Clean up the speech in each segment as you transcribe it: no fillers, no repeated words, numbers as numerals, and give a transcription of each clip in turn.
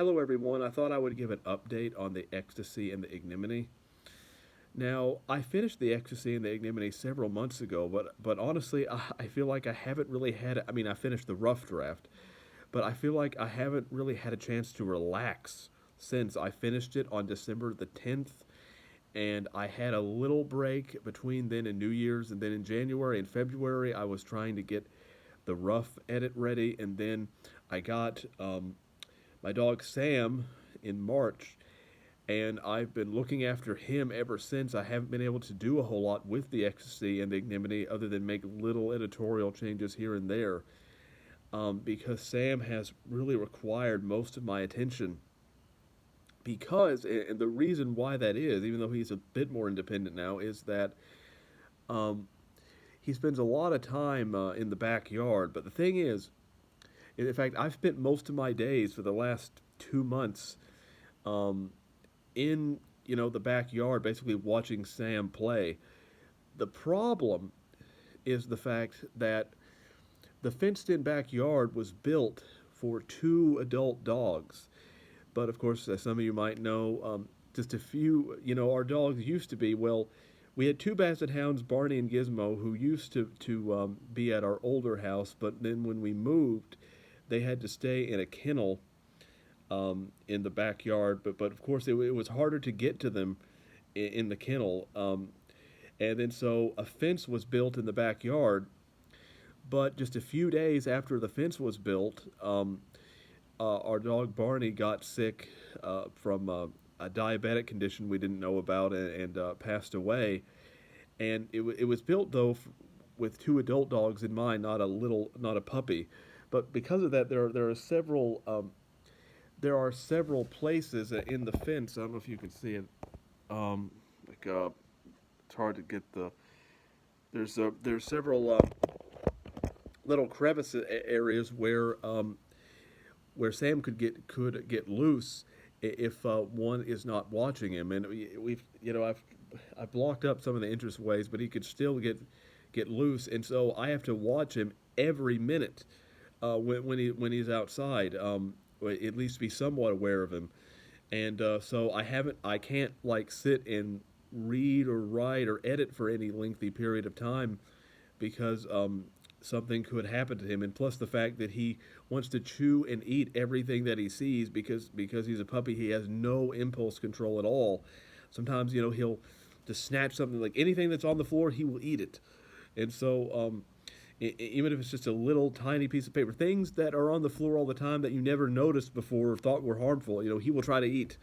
Hello, everyone. I thought I would give an update on the Ecstasy and the Ignominy. Now, I finished the Ecstasy and the Ignominy several months ago, but honestly, I feel like I haven't really had. I mean, I finished the rough draft, but I feel like I haven't really had a chance to relax since I finished it on December the 10th, and I had a little break between then and New Year's, and then in January and February, I was trying to get the rough edit ready, and then I got my dog Sam in March, and I've been looking after him ever since. I haven't been able to do a whole lot with the Ecstasy and the Ignominy other than make little editorial changes here and there, because Sam has really required most of my attention. Because, and the reason why that is, even though he's a bit more independent now, is that um, he spends a lot of time in the backyard. But the thing is, in fact, I've spent most of my days for the last 2 months um, in the backyard, basically watching Sam play. The problem is the fact that the fenced-in backyard was built for two adult dogs, but of course, as some of you might know, just a few. Our dogs used to be well. We had two basset hounds, Barney and Gizmo, who used to be at our older house, but then when we moved, they had to stay in a kennel in the backyard. But of course, it was harder to get to them in the kennel. And then so a fence was built in the backyard. But just a few days after the fence was built, our dog Barney got sick from a diabetic condition we didn't know about and passed away. And it was built though with two adult dogs in mind, not a puppy. But because of that, there are several places in the fence. I don't know if you can see it. Um, like it's hard to get the. There's several little crevice areas where Sam could get loose if one is not watching him. And we've I've blocked up some of the entrance ways, but he could still get loose, and so I have to watch him every minute when he's outside. At least be somewhat aware of him, and so I can't like sit and read or write or edit for any lengthy period of time because something could happen to him, and plus the fact that he wants to chew and eat everything that he sees because he's a puppy. He has no impulse control at all. Sometimes he'll just snatch something like anything that's on the floor, he will eat it, and so even if it's just a little tiny piece of paper, things that are on the floor all the time that you never noticed before or thought were harmful, he will try to eat.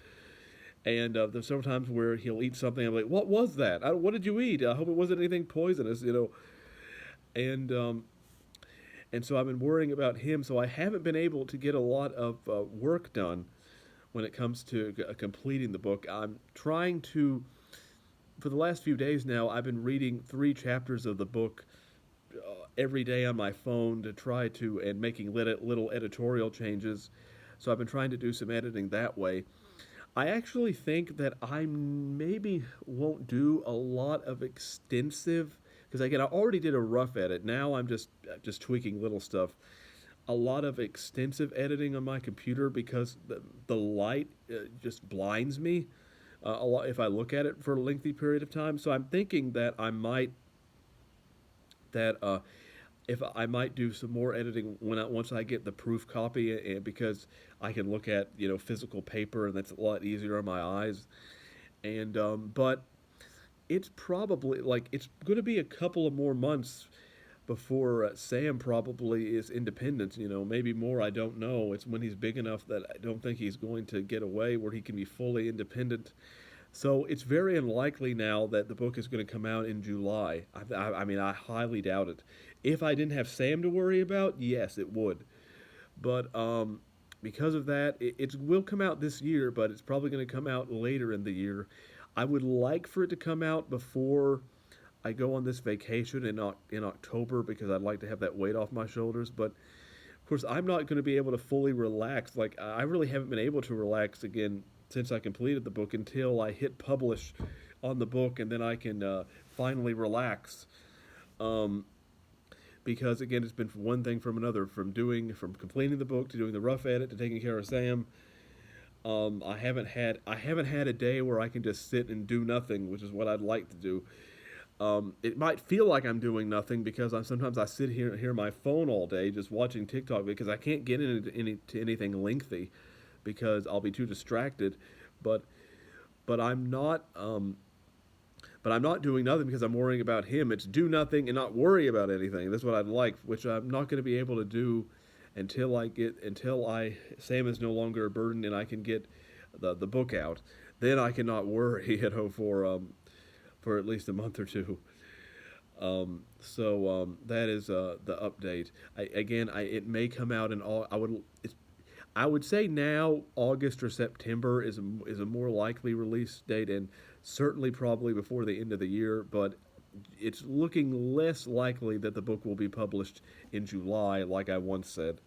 And there's several times where he'll eat something. I'm like, "What was that? What did you eat? I hope it wasn't anything poisonous." And and so I've been worrying about him. So I haven't been able to get a lot of work done when it comes to completing the book. I'm trying to. For the last few days now, I've been reading 3 chapters of the book every day on my phone to try to and making little editorial changes. So I've been trying to do some editing that way. I actually think that I maybe won't do a lot of extensive because again I already did a rough edit. Now I'm just tweaking little stuff. A lot of extensive editing on my computer because the light just blinds me a lot if I look at it for a lengthy period of time. So I'm thinking that if I might do some more editing once I get the proof copy, and because I can look at physical paper and that's a lot easier on my eyes. And but it's probably like it's going to be a couple of more months before Sam probably is independent. Maybe more. I don't know. It's when he's big enough that I don't think he's going to get away where he can be fully independent. So it's very unlikely now that the book is going to come out in July. I mean, I highly doubt it. If I didn't have Sam to worry about, yes, it would. But because of that, it will come out this year, but it's probably going to come out later in the year. I would like for it to come out before I go on this vacation in October because I'd like to have that weight off my shoulders. But of course, I'm not going to be able to fully relax. Like I really haven't been able to relax again since I completed the book until I hit publish on the book, and then I can finally relax. Um, because again, it's been one thing from another, from completing the book to doing the rough edit to taking care of Sam. I haven't had a day where I can just sit and do nothing, which is what I'd like to do. It might feel like I'm doing nothing because sometimes I sit here my phone all day just watching TikTok because I can't get into anything lengthy because I'll be too distracted. But but I'm not but I'm not doing nothing because I'm worrying about him. It's do nothing and not worry about anything. That's what I'd like, which I'm not going to be able to do until Sam is no longer a burden and I can get the book out. Then I cannot worry, for at least a month or two. That is the update. It may come out in all. I would say now August or September is a more likely release date, and certainly probably before the end of the year. But it's looking less likely that the book will be published in July, like I once said.